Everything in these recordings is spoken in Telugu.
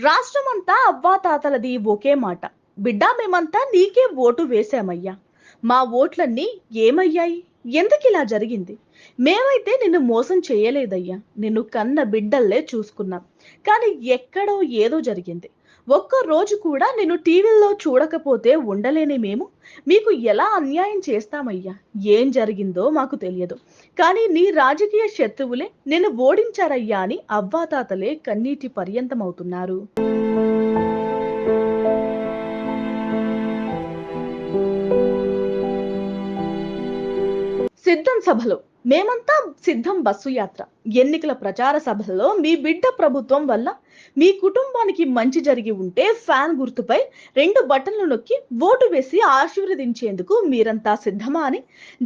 రాష్ట్రమంతా అవ్వాతాతలది ఒకే మాట. బిడ్డా మేమంతా నీకే ఓటు వేశామయ్యా. మా ఓట్లన్నీ ఏమయ్యాయి? ఎందుకిలా జరిగింది? మేమైతే నిన్ను మోసం చేయలేదయ్యా. నిన్ను కన్న బిడ్డల్లే చూసుకున్నాం. కానీ ఎక్కడో ఏదో జరిగింది. ఒక్క రోజు కూడా నిన్ను టీవీల్లో చూడకపోతే ఉండలేని మేము మీకు ఎలా అన్యాయం చేస్తామయ్యా? ఏం జరిగిందో మాకు తెలియదు. కానీ నీ రాజకీయ శత్రువులే నిన్ను ఓడించారయ్యా అని అవ్వాతాతలే కన్నీటి పర్యంతమవుతున్నారు. సిద్ధం సభలో మేమంతా సిద్ధం బస్సు యాత్ర. ఎన్నికల ప్రచార సభల్లో మీ బిడ్డ ప్రభుత్వం వల్ల మీ కుటుంబానికి మంచి జరిగి ఉంటే ఫ్యాన్ గుర్తుపై 2 బటన్లు నొక్కి ఓటు వేసి ఆశీర్వదించేందుకు మీరంతా సిద్ధమా అని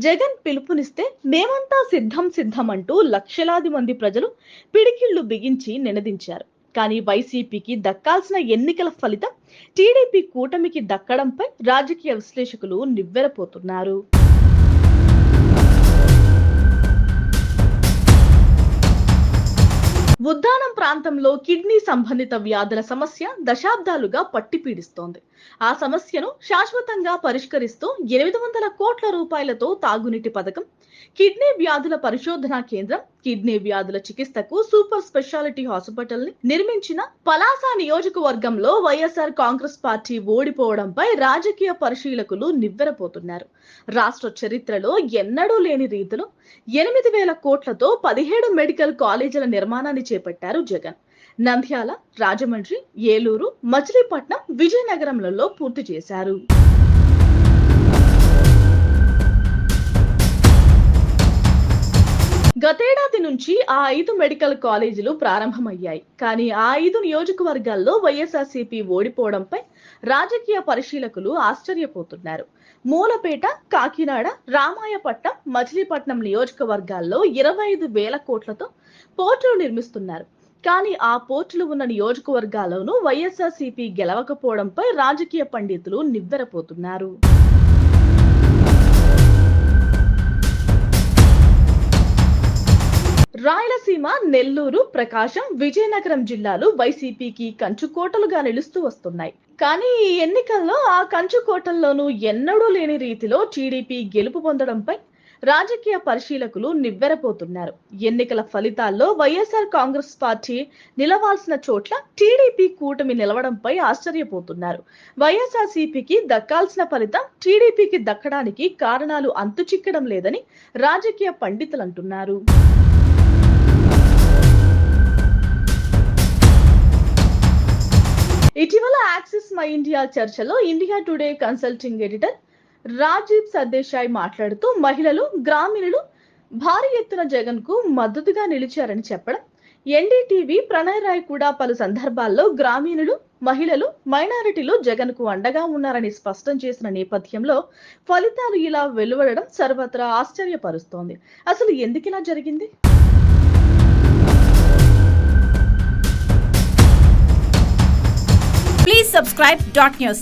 జగన్ పిలుపునిస్తే మేమంతా సిద్ధం సిద్ధం అంటూ లక్షలాది మంది ప్రజలు పిడికిళ్లు బిగించి నినదించారు. కానీ వైసీపీకి దక్కాల్సిన ఎన్నికల ఫలితం టీడీపీ కూటమికి దక్కడంపై రాజకీయ విశ్లేషకులు నివ్వెరపోతున్నారు. ఉద్దానం ప్రాంతంలో కిడ్నీ సంబంధిత వ్యాధుల సమస్య దశాబ్దాలుగా పట్టి పీడిస్తోంది. ఆ సమస్యను శాశ్వతంగా పరిష్కరిస్తూ 800 కోట్ల రూపాయలతో తాగునీటి పథకం, కిడ్నీ వ్యాధుల పరిశోధనా కేంద్రం, కిడ్నీ వ్యాధుల చికిత్సకు సూపర్ స్పెషాలిటీ హాస్పిటల్ ని నిర్మించిన పలాస నియోజకవర్గంలో వైఎస్ఆర్ కాంగ్రెస్ పార్టీ ఓడిపోవడంపై రాజకీయ పరిశీలకులు నివ్వెరపోతున్నారు. రాష్ట్ర చరిత్రలో ఎన్నడూ లేని రీతిలో 8,000 కోట్లతో 17 మెడికల్ కాలేజీల నిర్మాణాన్ని చేపట్టారు జగన్. నంద్యాల, రాజమండ్రి, ఏలూరు, మచిలీపట్నం, విజయనగరంలలో పూర్తి చేశారు. గతేడాది నుంచి ఆ 5 మెడికల్ కాలేజీలు ప్రారంభమయ్యాయి. కానీ ఆ 5 నియోజకవర్గాల్లో వైఎస్ఆర్సీపీ ఓడిపోవడంపై రాజకీయ పరిశీలకులు ఆశ్చర్యపోతున్నారు. మూలపేట, కాకినాడ, రామాయపట్నం, మచిలీపట్నం నియోజకవర్గాల్లో 25,000 కోట్లతో పోర్టులు నిర్మిస్తున్నారు. కానీ ఆ పోర్టులు ఉన్న నియోజకవర్గాల్లోనూ వైఎస్ఆర్సీపీ గెలవకపోవడంపై రాజకీయ పండితులు నివ్వెరపోతున్నారు. రాయలసీమ, నెల్లూరు, ప్రకాశం, విజయనగరం జిల్లాలు వైసీపీకి కంచుకోటలుగా నిలుస్తూ వస్తున్నాయి. కానీ ఈ ఎన్నికల్లో ఆ కంచుకోటల్లోనూ ఎన్నడూ లేని రీతిలో టీడీపీ గెలుపు పొందడంపై రాజకీయ పరిశీలకులు నివ్వెరపోతున్నారు. ఎన్నికల ఫలితాల్లో వైఎస్ఆర్ కాంగ్రెస్ పార్టీ నిలవాల్సిన చోట్ల టీడీపీ కూటమి నిలవడంపై ఆశ్చర్యపోతున్నారు. వైఎస్ఆర్సీపీకి దక్కాల్సిన ఫలితం టీడీపీకి దక్కడానికి కారణాలు అంతుచిక్కడం లేదని రాజకీయ పండితులు అంటున్నారు. ఇటీవల యాక్సిస్ మై ఇండియా చర్చలో India Today consulting editor Rajeev Sardesai మాట్లాడుతూ మహిళలు, గ్రామీణులు భారీ ఎత్తున జగన్ కు మద్దతుగా నిలిచారని చెప్పడం, ఎన్డీటీవీ ప్రణయ్ రాయ్ కూడా పలు సందర్భాల్లో గ్రామీణులు, మహిళలు, మైనారిటీలు జగన్ కు అండగా ఉన్నారని స్పష్టం చేసిన నేపథ్యంలో ఫలితాలు ఇలా వెలువడడం సర్వత్రా ఆశ్చర్యపరుస్తోంది. అసలు ఎందుకిలా జరిగింది? Please subscribe .news.